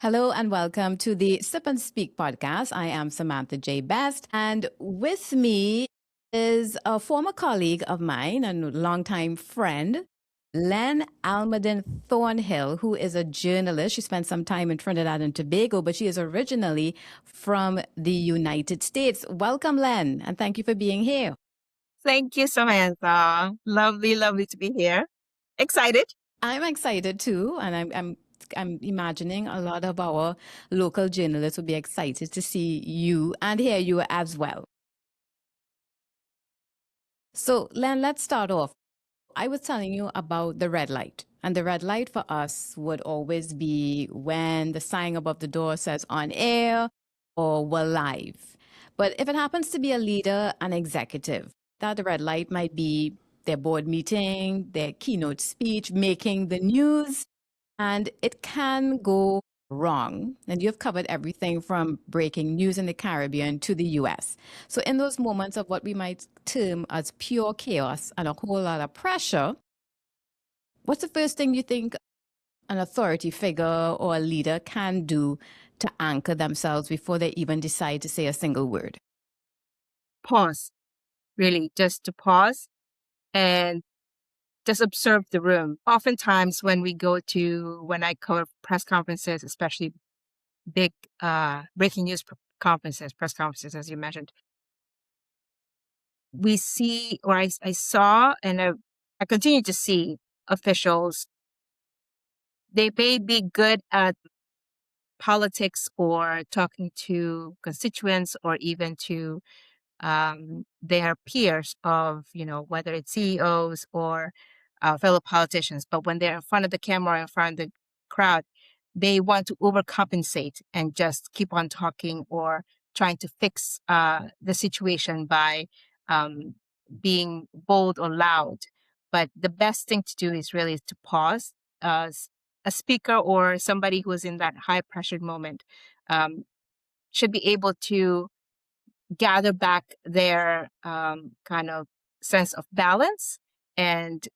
Hello and welcome to the Sip and Speak podcast. I am Samantha J. Best, and with me is a former colleague of mine and longtime friend, Lenn Almadin Thornhill, who is a journalist. She spent some time in Trinidad and Tobago, but she is originally from the United States. Welcome, Lenn, and thank you for being here. Thank you, Samantha. Lovely, lovely to be here. Excited? I'm excited too, and I'm imagining a lot of our local journalists will be excited to see you and hear you as well. So, Len, let's start off. I was telling you about the red light, and the red light for us would always be when the sign above the door says on air or we're live. But if it happens to be a leader, an executive, that red light might be their board meeting, their keynote speech, making the news, and it can go wrong. And you've covered everything from breaking news in the Caribbean to the US. So, in those moments of what we might term as pure chaos and a whole lot of pressure, what's the first thing you think an authority figure or a leader can do to anchor themselves before they even decide to say a single word? Pause. Really, just to pause and just observe the room. Oftentimes, when I cover press conferences, especially big breaking news conferences, press conferences, as you mentioned, we see, or I saw, and I continue to see officials. They may be good at politics or talking to constituents or even to their peers of, whether it's CEOs or fellow politicians. But when they're in front of the camera, in front of the crowd, they want to overcompensate and just keep on talking or trying to fix the situation by um, being bold or loud. But the best thing to do is really to pause. A speaker or somebody who is in that high pressured moment should be able to gather back their kind of sense of balance and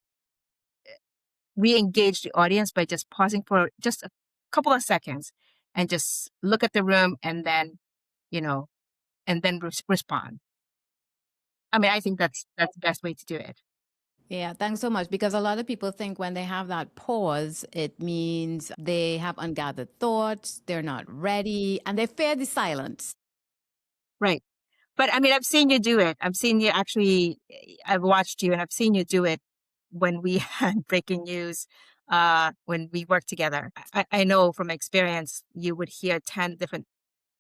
re-engage the audience by just pausing for just a couple of seconds and just look at the room and then, you know, and then respond. I mean, I think that's the best way to do it. Yeah, thanks so much. Because a lot of people think when they have that pause, it means they have ungathered thoughts, they're not ready, and they fear the silence. Right. But I mean, I've seen you do it. I've watched you and I've seen you do it when we had breaking news, when we worked together. I know from experience, you would hear 10 different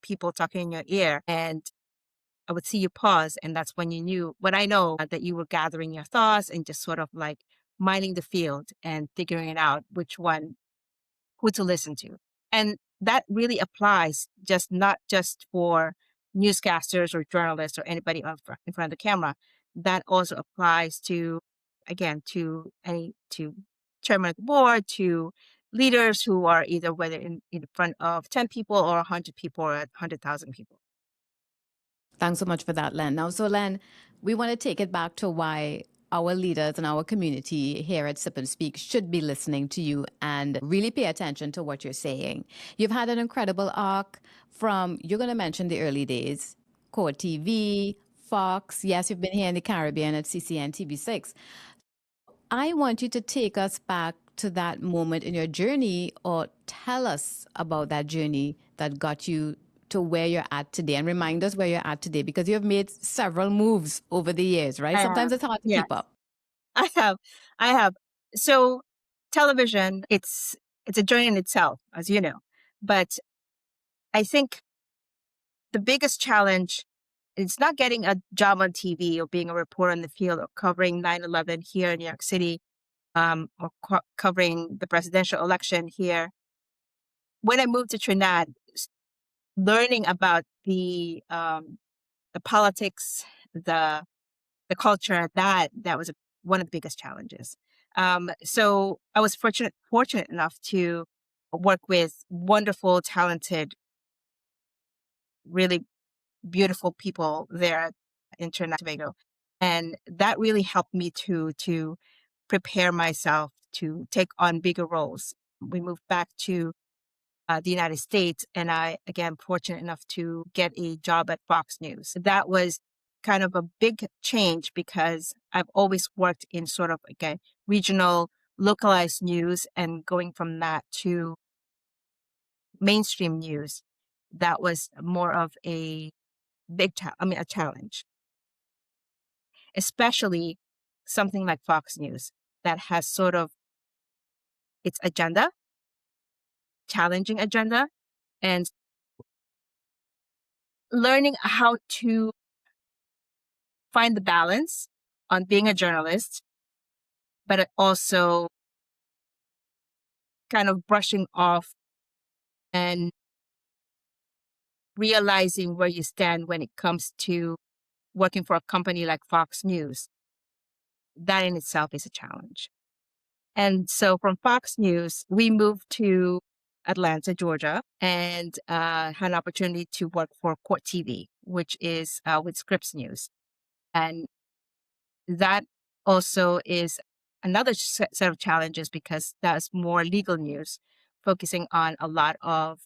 people talking in your ear and I would see you pause. And that's when I know that you were gathering your thoughts and just sort of like mining the field and figuring it out who to listen to. And that really applies not just for newscasters or journalists or anybody in front of the camera. That also applies to, again, to chairman of the board, to leaders who are either whether in front of 10 people or 100 people or 100,000 people. Thanks so much for that, Len. Now, so Len, we want to take it back to why our leaders and our community here at Sip and Speak should be listening to you and really pay attention to what you're saying. You've had an incredible arc from, you're going to mention the early days, Court TV, Fox. Yes, you've been here in the Caribbean at CCN TV6. I want you to take us back to that moment in your journey or tell us about that journey that got you to where you're at today and remind us where you're at today because you have made several moves over the years, right? I Sometimes have. it's hard to Yes, keep up. I have. I have. So television, it's a journey in itself, as you know. But I think the biggest challenge is not getting a job on TV or being a reporter in the field or covering 9/11 here in New York City, or covering the presidential election here. When I moved to Trinidad, learning about the politics, the culture, that was one of the biggest challenges. So I was fortunate enough to work with wonderful, talented, really beautiful people there in Trinidad and Tobago. And that really helped me to prepare myself to take on bigger roles. We moved back to the United States. And I, again, fortunate enough to get a job at Fox News. That was kind of a big change because I've always worked in sort of like a regional, localized news, and going from that to mainstream news, that was more of a a challenge, especially something like Fox News that has sort of its agenda, challenging agenda, and learning how to find the balance on being a journalist, but also kind of brushing off and realizing where you stand when it comes to working for a company like Fox News. That in itself is a challenge. And so from Fox News, we moved to Atlanta, Georgia, and had an opportunity to work for Court TV, which is with Scripps News. And that also is another set of challenges because that's more legal news, focusing on a lot of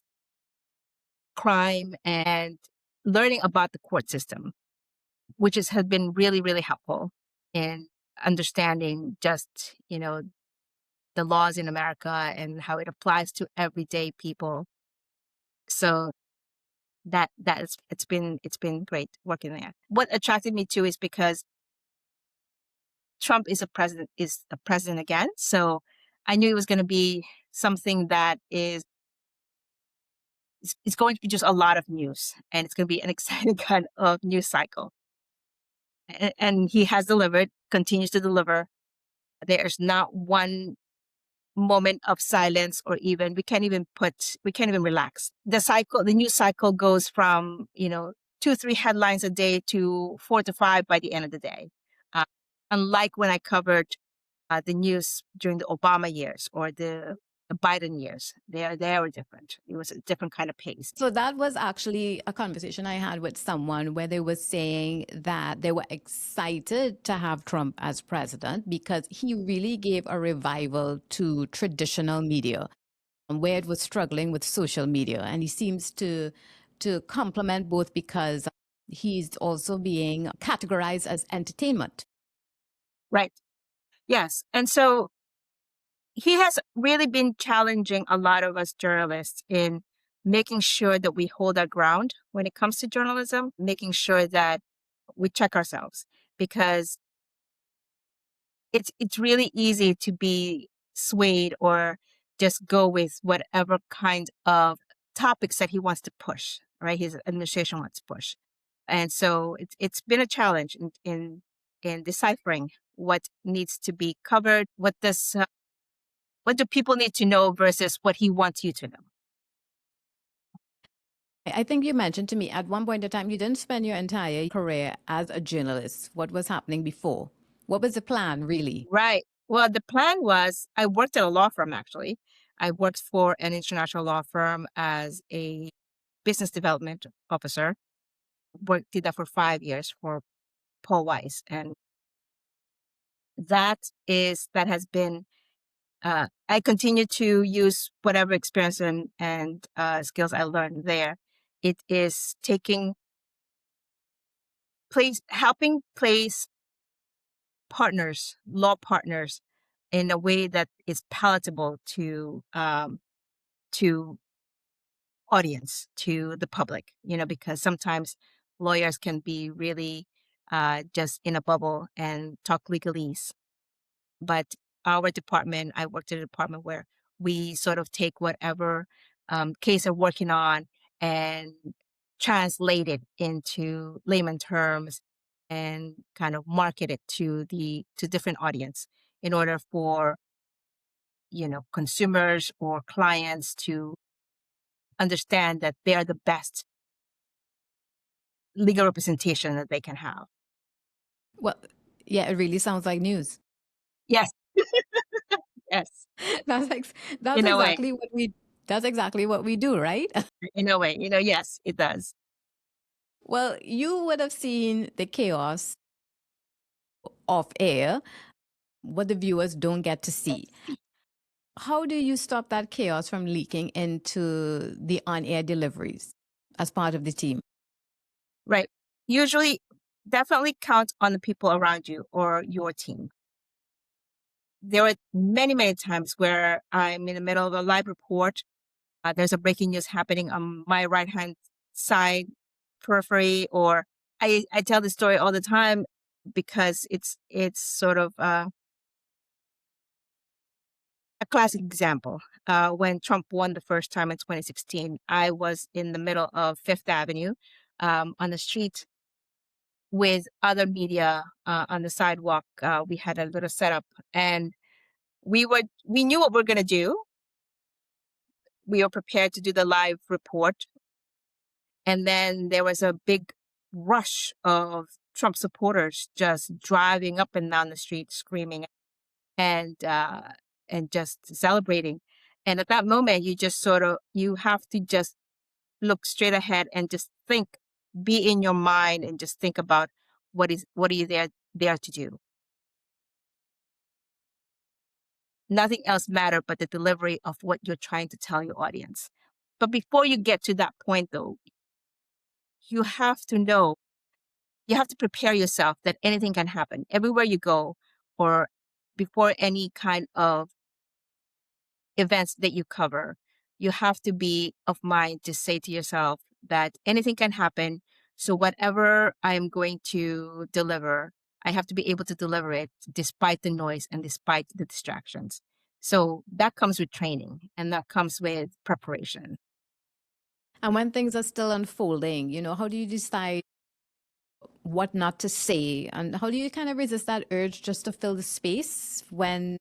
crime and learning about the court system, which has been really, really helpful in understanding just, the laws in America and how it applies to everyday people. So it's been great working there. What attracted me to is because Trump is a president again. So I knew it was going to be something that is it's going to be just a lot of news, and it's going to be an exciting kind of news cycle. And he has delivered, continues to deliver. There's not one moment of silence, or even we can't even relax. The news cycle goes from 2-3 headlines a day to 4 to 5 by the end of the day. uh, Unlike when I covered the news during the Obama years or the Biden years, they were different. It was a different kind of pace. So that was actually a conversation I had with someone where they were saying that they were excited to have Trump as president because he really gave a revival to traditional media where it was struggling with social media. And he seems to complement both because he's also being categorized as entertainment. Right. Yes. And so he has really been challenging a lot of us journalists in making sure that we hold our ground when it comes to journalism, making sure that we check ourselves, because it's really easy to be swayed or just go with whatever kind of topics that he wants to push, right? His administration wants to push. And so it's been a challenge in deciphering what needs to be covered, what do people need to know versus what he wants you to know. I think you mentioned to me at one point in time, you didn't spend your entire career as a journalist. What was happening before? What was the plan, really? Right. Well, the plan was I worked at a law firm, actually. I worked for an international law firm as a business development officer. Did that for 5 years for Paul Weiss. And that has been, I continue to use whatever experience and skills I learned there. It is helping place law partners, in a way that is palatable to audience, to the public, because sometimes lawyers can be really just in a bubble and talk legalese. But I worked in a department where we sort of take whatever case they're working on and translate it into layman terms and kind of market it to different audience in order for consumers or clients to understand that they are the best legal representation that they can have. Well, yeah, it really sounds like news. Yes. Yes. That's ex- that's In a way. exactly what we that's exactly what we do, right? In a way. Yes, it does. Well, you would have seen the chaos off air, what the viewers don't get to see. How do you stop that chaos from leaking into the on-air deliveries as part of the team? Right. Usually, definitely count on the people around you or your team. There were many, many times where I'm in the middle of a live report. There's a breaking news happening on my right hand side periphery, or I tell this story all the time because it's sort of a classic example. When Trump won the first time in 2016, I was in the middle of Fifth Avenue on the street with other media on the sidewalk. We had a little setup, and we knew what we're gonna do. We were prepared to do the live report, and then there was a big rush of Trump supporters just driving up and down the street, screaming and just celebrating. And at that moment, you have to just look straight ahead and just think, be in your mind, and just think about what are you there to do. Nothing else matter but the delivery of what you're trying to tell your audience. But before you get to that point, though, you have to know, you have to prepare yourself that anything can happen everywhere you go, or before any kind of events that you cover. You have to be of mind to say to yourself that anything can happen. So whatever I'm going to deliver, I have to be able to deliver it despite the noise and despite the distractions. So that comes with training, and that comes with preparation. And when things are still unfolding, how do you decide what not to say? And how do you kind of resist that urge just to fill the space with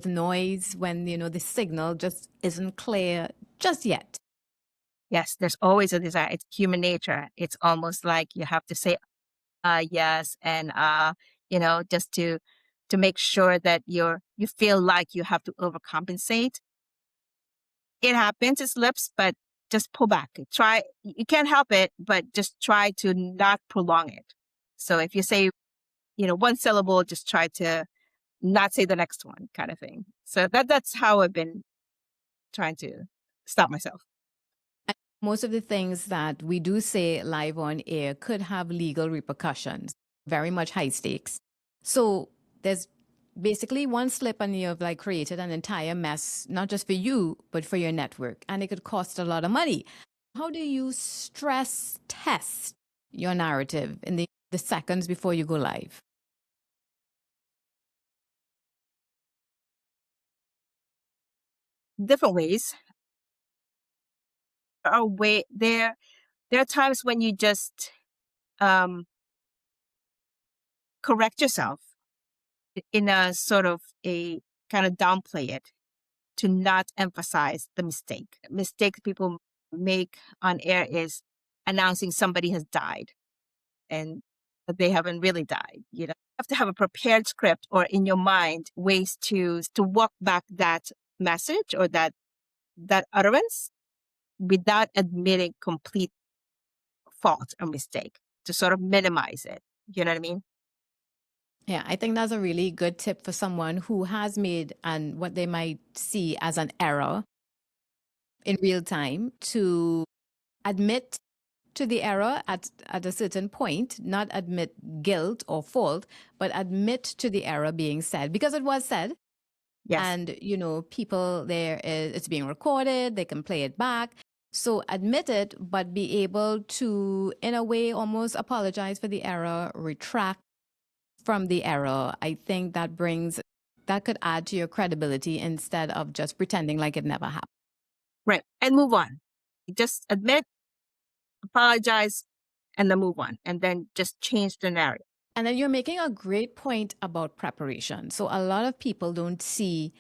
noise, when, the signal just isn't clear just yet? Yes, there's always a desire. It's human nature. It's almost like you have to say yes, and just to make sure that you feel like you have to overcompensate. It happens, it slips, but just pull back. Try, you can't help it, but just try to not prolong it. So if you say, one syllable, just try to not say the next one, kind of thing. So that's how I've been trying to stop myself. Most of the things that we do say live on air could have legal repercussions, very much high stakes. So there's basically one slip and you've created an entire mess, not just for you, but for your network. And it could cost a lot of money. How do you stress test your narrative in the seconds before you go live? Different ways. There are times when you just correct yourself in a sort of a kind of downplay it, to not emphasize the mistake. Mistake people make on air is announcing somebody has died, and they haven't really died. You have to have a prepared script, or in your mind ways to walk back that message or that utterance without admitting complete fault or mistake, to sort of minimize it. You know what I mean? Yeah, I think that's a really good tip for someone who has made what they might see as an error in real time, to admit to the error at a certain point, not admit guilt or fault, but admit to the error being said, because it was said. Yes. And, people it's being recorded, they can play it back. So admit it, but be able to, in a way, almost apologize for the error, retract from the error. I think that could add to your credibility instead of just pretending like it never happened. Right. And move on. Just admit, apologize, and then move on. And then just change the narrative. And then you're making a great point about preparation. So a lot of people don't see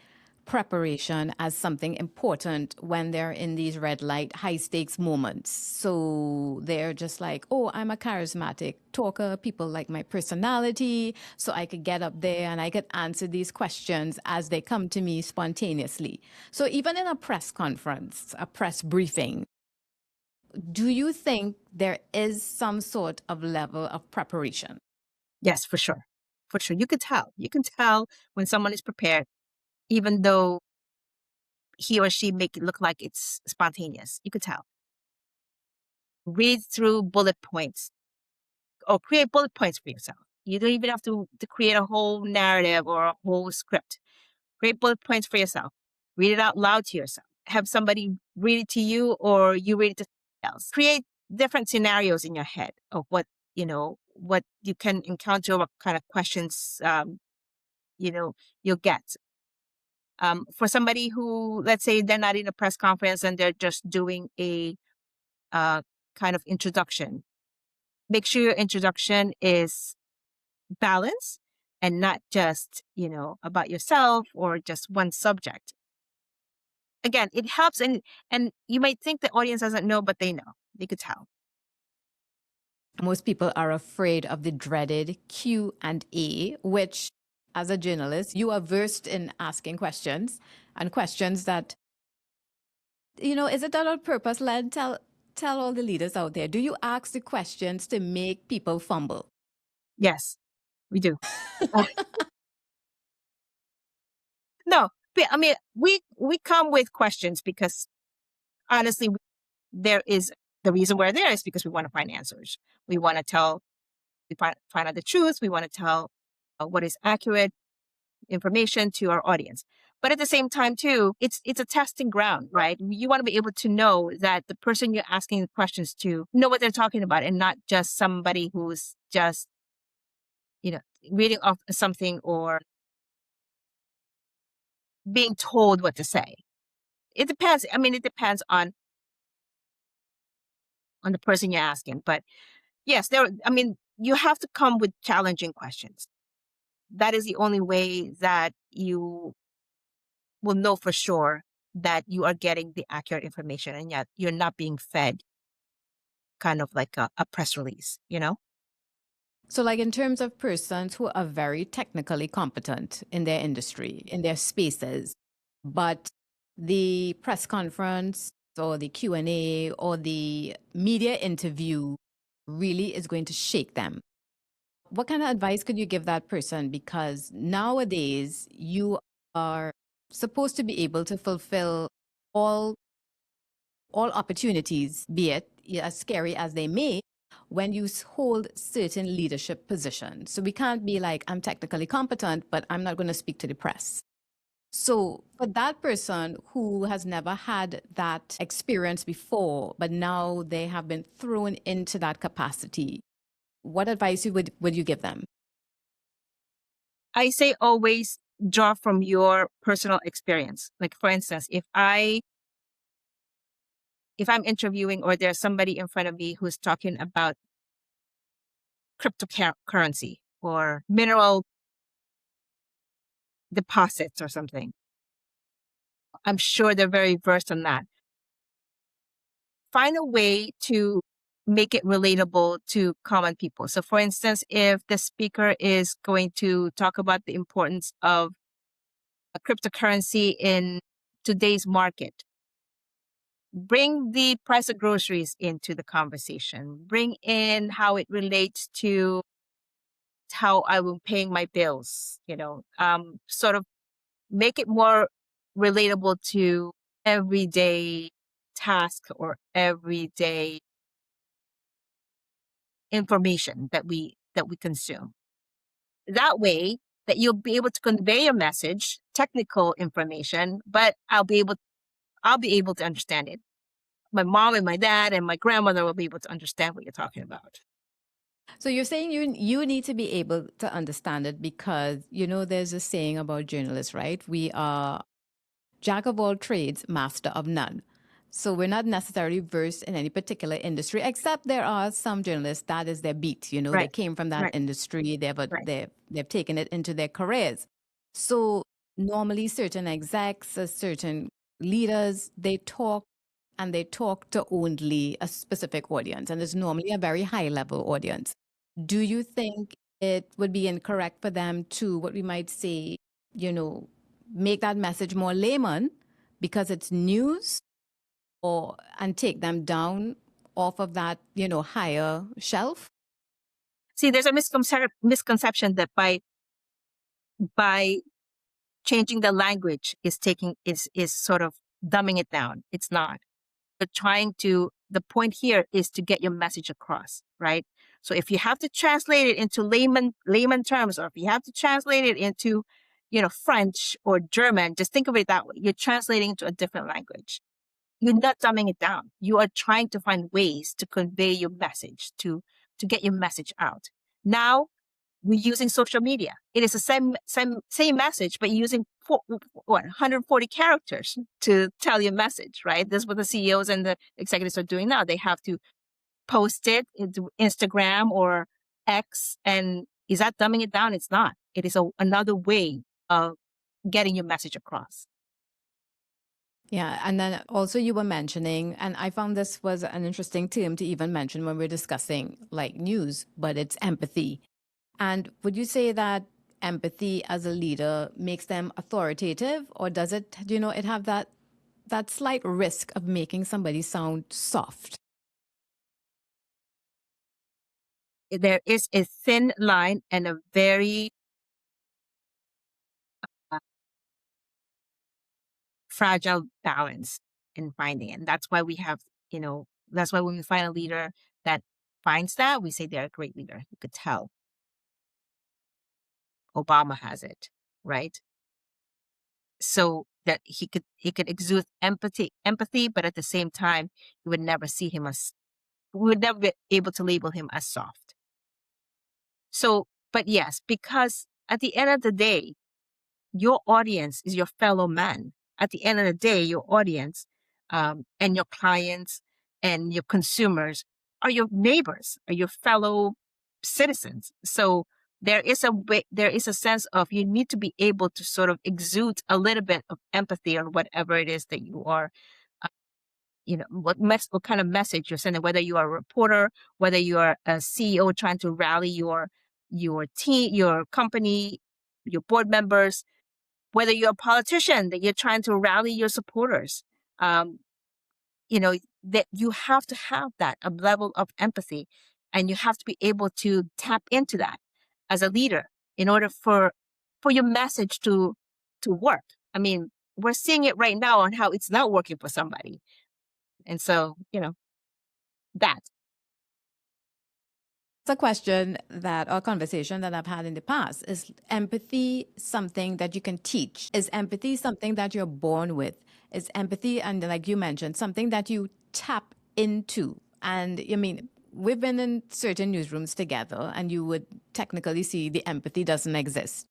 preparation as something important when they're in these red light, high stakes moments. So they're just like, oh, I'm a charismatic talker. People like my personality. So I could get up there and I could answer these questions as they come to me spontaneously. So even in a press conference, a press briefing, do you think there is some sort of level of preparation? Yes, for sure. For sure. You can tell. You can tell when someone is prepared, even though he or she make it look like it's spontaneous. You could tell. Read through bullet points or create bullet points for yourself. You don't even have to create a whole narrative or a whole script. Create bullet points for yourself. Read it out loud to yourself. Have somebody read it to you or you read it to somebody else. Create different scenarios in your head of what you can encounter, what kind of questions, you'll get. For somebody who, let's say they're not in a press conference and they're just doing a kind of introduction, make sure your introduction is balanced and not just, about yourself or just one subject. Again, it helps, and you might think the audience doesn't know, but they know. They could tell. Most people are afraid of the dreaded Q&A, which, as a journalist, you are versed in asking questions, and questions that, is it done on purpose? Lenn, tell all the leaders out there, do you ask the questions to make people fumble? Yes, we do. No, I mean, we come with questions because honestly, there is the reason we're there is because we want to find answers. We want to find out the truth. We want to tell what is accurate information to our audience. But at the same time, too, it's a testing ground, right? You want to be able to know that the person you're asking the questions to know what they're talking about and not just somebody who's just, reading off something or being told what to say. It depends. I mean, it depends on the person you're asking. But yes, you have to come with challenging questions. That is the only way that you will know for sure that you are getting the accurate information and yet you're not being fed kind of like a press release, So like in terms of persons who are very technically competent in their industry, in their spaces, but the press conference or the Q&A or the media interview really is going to shake them. What kind of advice could you give that person? Because nowadays you are supposed to be able to fulfill all opportunities, be it as scary as they may, when you hold certain leadership positions. So we can't be like, I'm technically competent, but I'm not going to speak to the press. So for that person who has never had that experience before, but now they have been thrown into that capacity, what advice would you give them? I say always draw from your personal experience. Like, for instance, if I'm interviewing or there's somebody in front of me who's talking about cryptocurrency or mineral deposits or something, I'm sure they're very versed on that. Find a way to make it relatable to common people. So for instance, if the speaker is going to talk about the importance of a cryptocurrency in today's market, bring the price of groceries into the conversation. Bring in how it relates to how I will paying my bills, sort of make it more relatable to everyday task or everyday information that we consume. That way that you'll be able to convey a message, technical information, but I'll be able to understand it. My mom and my dad and my grandmother will be able to understand what you're talking about. So you're saying you need to be able to understand it because, there's a saying about journalists, right? We are jack of all trades, master of none. So we're not necessarily versed in any particular industry, except there are some journalists that is their beat. Right. They came from that Right. industry. Right. They've taken it into their careers. So normally certain execs, certain leaders, they talk to only a specific audience, and it's normally a very high level audience. Do you think it would be incorrect for them to, what we might say, make that message more layman because it's news, and take them down off of that, higher shelf? See, there's a misconception that by changing the language is sort of dumbing it down. It's not. But the point here is to get your message across, right? So if you have to translate it into layman terms, or if you have to translate it into, French or German, just think of it that way. You're translating to a different language. You're not dumbing it down. You are trying to find ways to convey your message, to get your message out. Now we're using social media. It is the same message, but using 140 characters to tell your message, right? This is what the CEOs and the executives are doing now. They have to post it into Instagram or X. And is that dumbing it down? It's not. It is another way of getting your message across. Yeah. And then also you were mentioning, and I found this was an interesting term to even mention when we're discussing like news, but it's empathy. And would you say that empathy as a leader makes them authoritative, or does it, it have that slight risk of making somebody sound soft? There is a thin line and a very fragile balance in finding it. And that's why that's why when we find a leader that finds that, we say they're a great leader. You could tell. Obama has it, right? So that he could exude empathy, but at the same time, we would never be able to label him as soft. So, but yes, because at the end of the day, your audience is your fellow man. At the end of the day, your audience and your clients and your consumers are your neighbors, are your fellow citizens. So there is a sense of you need to be able to sort of exude a little bit of empathy on whatever it is that you are, what kind of message you're sending, whether you are a reporter, whether you are a CEO trying to rally your team, your company, your board members, whether you're a politician that you're trying to rally your supporters, that you have to have that a level of empathy, and you have to be able to tap into that as a leader in order for your message to work. I mean, we're seeing it right now on how it's not working for somebody, and so that. It's a question that, or conversation that I've had in the past. Is empathy something that you can teach? Is empathy something that you're born with? Is empathy, and like you mentioned, something that you tap into? And I mean, we've been in certain newsrooms together, and you would technically see the empathy doesn't exist.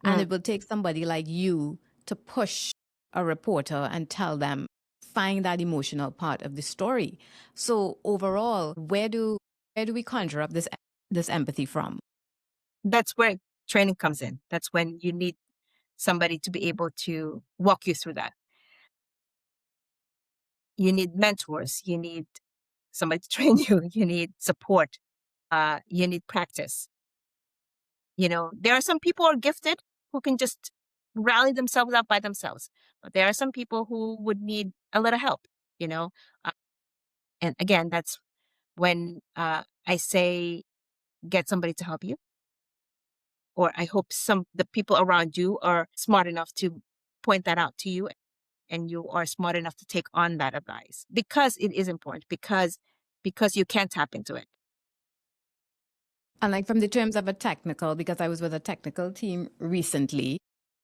And it will take somebody like you to push a reporter and tell them, find that emotional part of the story. So overall, where do we conjure up this empathy from? That's where training comes in. That's when you need somebody to be able to walk you through that. You need mentors. You need somebody to train you. You need support. You need practice. There are some people who are gifted who can just rally themselves up by themselves. But there are some people who would need a little help, and again, that's when I say, get somebody to help you. Or I hope the people around you are smart enough to point that out to you, and you are smart enough to take on that advice, because it is important, because you can tap into it. And like from the terms of a technical, because I was with a technical team recently,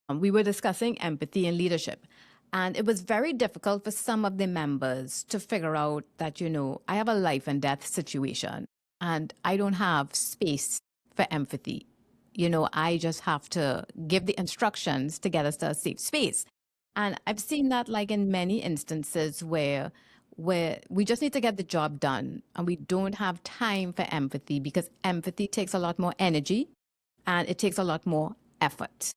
we were discussing empathy and leadership. And it was very difficult for some of the members to figure out that, I have a life and death situation and I don't have space for empathy. I just have to give the instructions to get us to a safe space. And I've seen that like in many instances where we just need to get the job done and we don't have time for empathy, because empathy takes a lot more energy and it takes a lot more effort.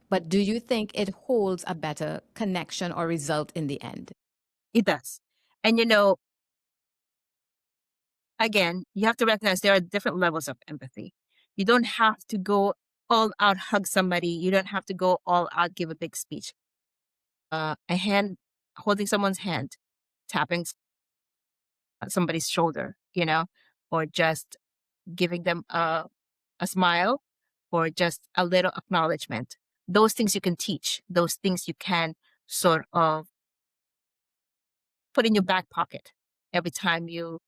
But do you think it holds a better connection or result in the end? It does. And again, you have to recognize there are different levels of empathy. You don't have to go all out, hug somebody. You don't have to go all out, give a big speech. A hand, holding someone's hand, tapping somebody's shoulder, or just giving them a smile, or just a little acknowledgement. Those things you can teach. Those things you can sort of put in your back pocket every time you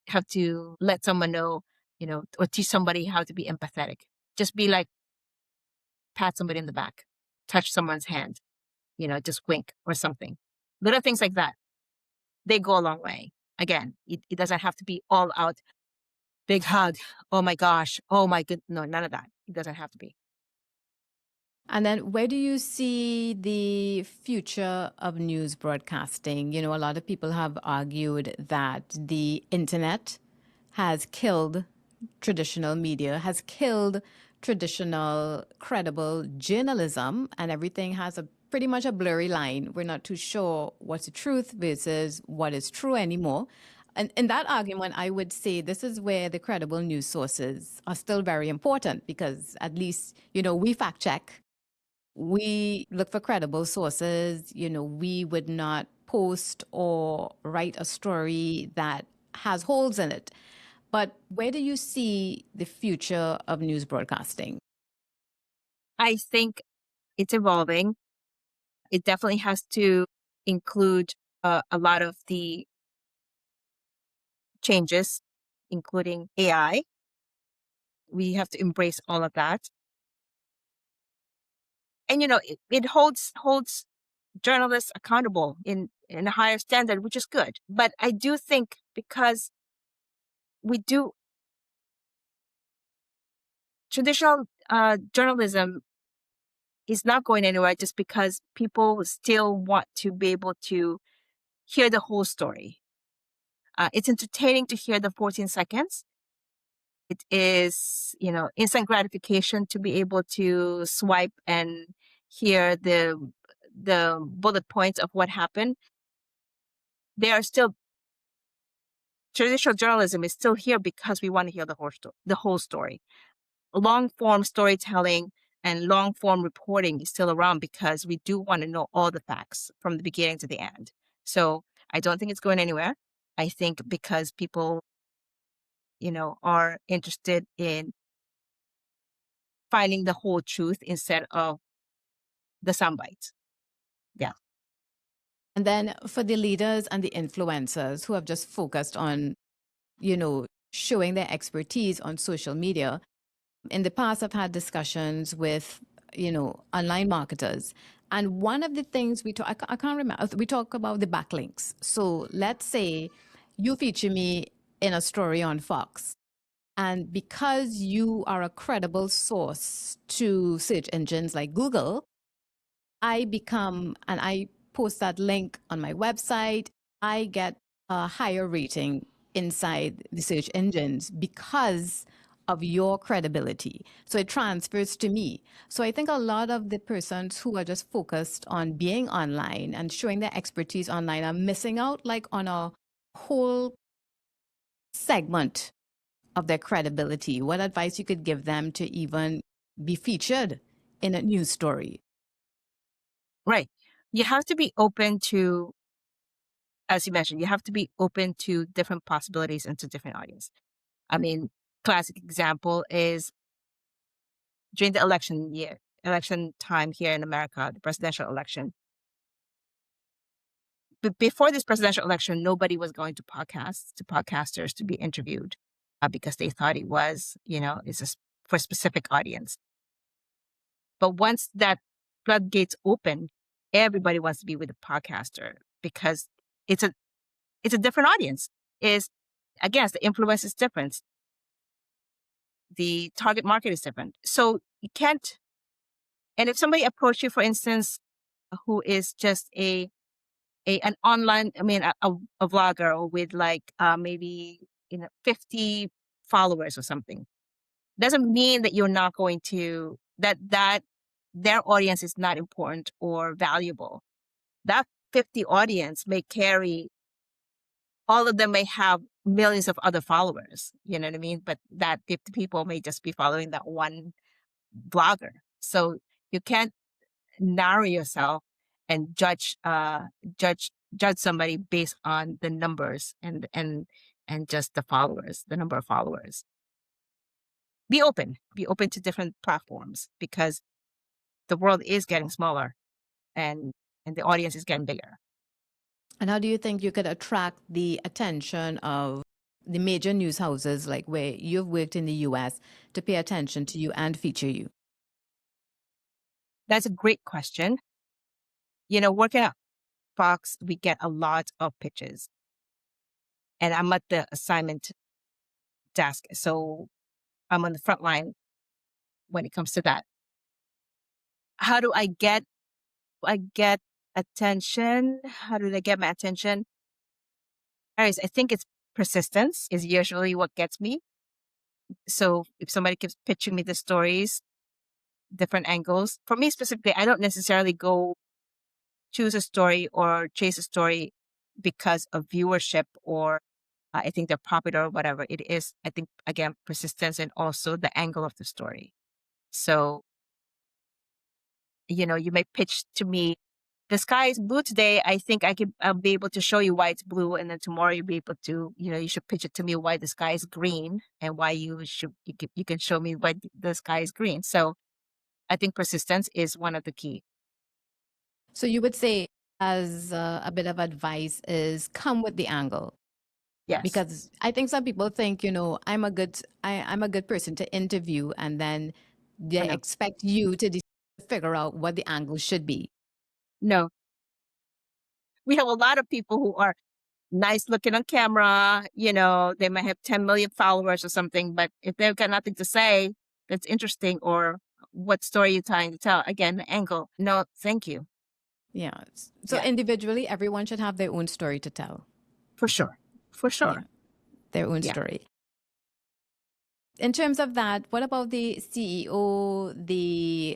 have to let someone know, or teach somebody how to be empathetic. Just be like, pat somebody in the back, touch someone's hand, just wink or something. Little things like that, they go a long way. Again, it doesn't have to be all out, big hug. Oh my gosh. Oh my good. No, none of that. It doesn't have to be. And then where do you see the future of news broadcasting? You know, a lot of people have argued that the internet has killed traditional media, has killed traditional credible journalism, and everything has a pretty much a blurry line. We're not too sure what's the truth versus what is true anymore. And in that argument, I would say this is where the credible news sources are still very important because at least, we fact check, we look for credible sources. We would not post or write a story that has holes in it. But where do you see the future of news broadcasting? I think it's evolving. It definitely has to include a lot of the changes, including AI. We have to embrace all of that. And it holds journalists accountable in a higher standard, which is good. But I do think because we do traditional journalism is not going anywhere just because people still want to be able to hear the whole story. It's entertaining to hear the 14 seconds. It is, instant gratification to be able to swipe and hear the bullet points of what happened. They are still traditional journalism is still here because we want to hear the whole story. Long form storytelling and long form reporting is still around because we do want to know all the facts from the beginning to the end. So I don't think it's going anywhere. I think because people, are interested in finding the whole truth instead of the soundbite. Yeah. And then for the leaders and the influencers who have just focused on, showing their expertise on social media, in the past, I've had discussions with, online marketers. And one of the things we talk, I can't remember, we talk about the backlinks. So let's say you feature me in a story on Fox. And because you are a credible source to search engines like Google, and I post that link on my website, I get a higher rating inside the search engines because of your credibility. So it transfers to me. So I think a lot of the persons who are just focused on being online and showing their expertise online are missing out like on a whole segment of their credibility. What advice you could give them to even be featured in a news story? Right. You have to be open to, as you mentioned, you have to be open to different possibilities and to different audience. I mean, classic example is during the election time here in America, the presidential election. Before this presidential election, nobody was going to podcasters to be interviewed because they thought it was, for a specific audience. But once that floodgates open, everybody wants to be with a podcaster because it's a different audience. Again, the influence is different. The target market is different. So you can't, and if somebody approached you, for instance, who is just an online, a vlogger with like maybe 50 followers or something, doesn't mean that you're not going to that their audience is not important or valuable. That 50 audience may carry, all of them may have millions of other followers, you know what I mean? But that 50 people may just be following that one blogger. So you can't narrow yourself and judge somebody based on the numbers and just the number of followers. Be open to different platforms because the world is getting smaller and the audience is getting bigger. And how do you think you could attract the attention of the major news houses, like where you've worked in the US, to pay attention to you and feature you? That's a great question. Working at Fox, we get a lot of pitches, and I'm at the assignment desk. So I'm on the front line when it comes to that. How do I get attention? How do I get my attention? Anyways, I think it's persistence is usually what gets me. So if somebody keeps pitching me the stories, different angles, for me specifically, I don't necessarily go choose a story or chase a story because of viewership or I think they're popular or whatever. It is, I think, again, persistence and also the angle of the story. So, you may pitch to me, the sky is blue today. I think I'll be able to show you why it's blue. And then tomorrow you'll be able to, you should pitch it to me why the sky is green and why you can show me why the sky is green. So I think persistence is one of the key. So you would say, as a bit of advice, is come with the angle. Yes. Because I think some people think, I'm a good person to interview, and then they No. expect you to figure out what the angle should be. No. We have a lot of people who are nice looking on camera, they might have 10 million followers or something, but if they've got nothing to say that's interesting or what story you're trying to tell, again, the angle, no, thank you. Yeah. So individually, everyone should have their own story to tell. For sure. For sure. Yeah. Their own story. In terms of that, what about the CEO, the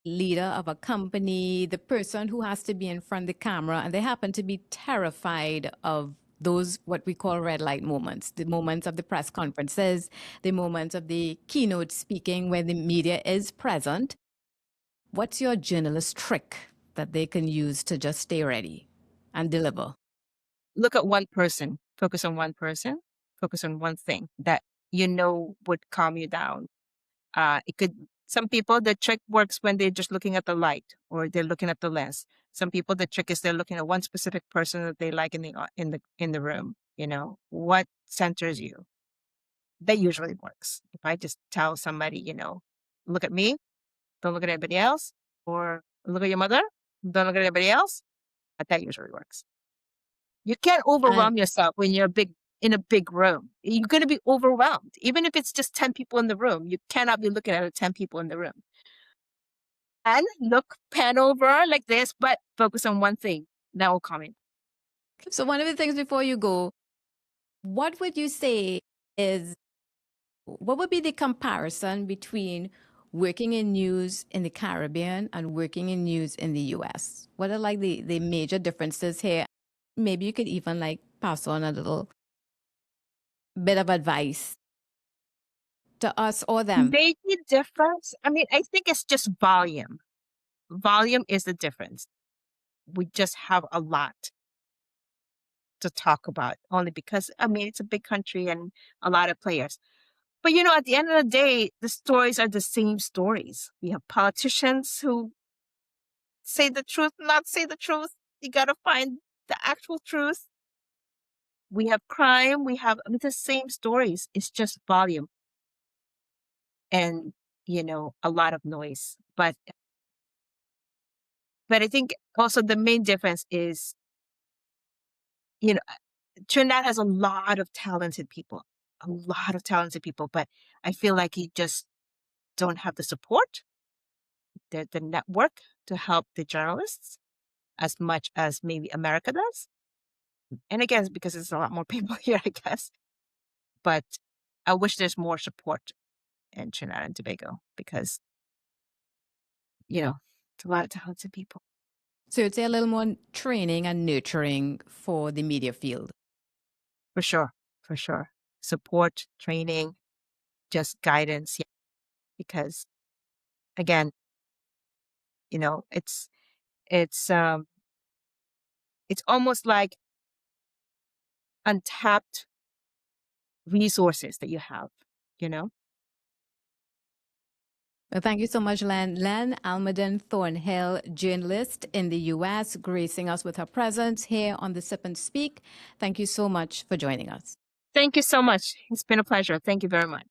leader of a company, the person who has to be in front of the camera, and they happen to be terrified of those what we call red light moments, the moments of the press conferences, the moments of the keynote speaking where the media is present? What's your journalist trick that they can use to just stay ready and deliver? Look at one person, focus on one person, focus on one thing that would calm you down. Some people, the trick works when they're just looking at the light or they're looking at the lens. Some people, the trick is they're looking at one specific person that they like in the room. What centers you? That usually works. If I just tell somebody, look at me, don't look at anybody else, or look at your mother, don't look at anybody else, that usually works. You can't overwhelm yourself when you're in a big room. You're going to be overwhelmed. Even if it's just 10 people in the room, you cannot be looking at 10 people in the room. And pan over like this, but focus on one thing. That will come in. So one of the things before you go, what would you say what would be the comparison between working in news in the Caribbean and working in news in the US? What are like the major differences here? Maybe you could even like pass on a little bit of advice to us or them. Major difference? I mean, I think it's just volume. Volume is the difference. We just have a lot to talk about only because, it's a big country and a lot of players. But, at the end of the day, the stories are the same stories. We have politicians who say the truth, not say the truth. You got to find the actual truth. We have crime. We have the same stories. It's just volume and, a lot of noise. But I think also the main difference is, Trinidad has a lot of talented people, but I feel like you just don't have the support, the network to help the journalists as much as maybe America does. And again, it's because there's a lot more people here, I guess. But I wish there's more support in Trinidad and Tobago because, it's a lot of talented people. So you'd say a little more training and nurturing for the media field. For sure. For sure. Support, training, just guidance. Yeah. Because again, it's almost like untapped resources that you have, Well, thank you so much, Lenn. Lenn Almadin Thornhill, journalist in the U.S., gracing us with her presence here on the Sip and Speak. Thank you so much for joining us. Thank you so much. It's been a pleasure. Thank you very much.